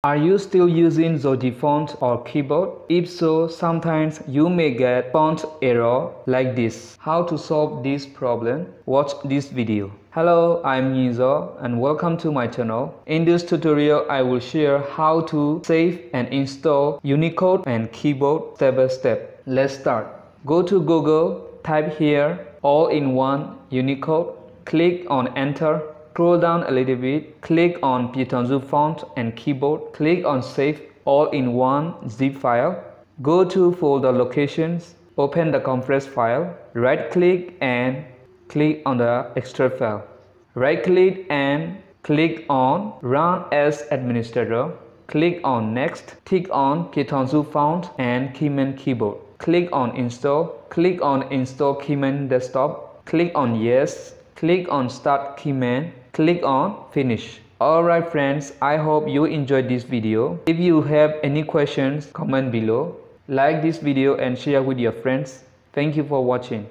Are you still using the font or keyboard? If so, sometimes you may get font error like this. How to solve this problem? Watch this video. Hello, I'm NyiZaw and welcome to my channel. In this tutorial, I will share how to save and install Unicode and keyboard step by step. Let's start. Go to Google, type here all-in-one Unicode, click on enter. Scroll down a little bit, click on Pyidaungsu font and keyboard, click on save all-in-one zip file. Go to folder locations, open the compressed file, right click and click on the extract file. Right click and click on run as administrator. Click on next, click on Pyidaungsu font and Keyman keyboard. Click on install, click on install Keyman desktop, click on yes, click on start Keyman. Click on finish. Alright friends, I hope you enjoyed this video. If you have any questions, comment below. Like this video and share with your friends. Thank you for watching.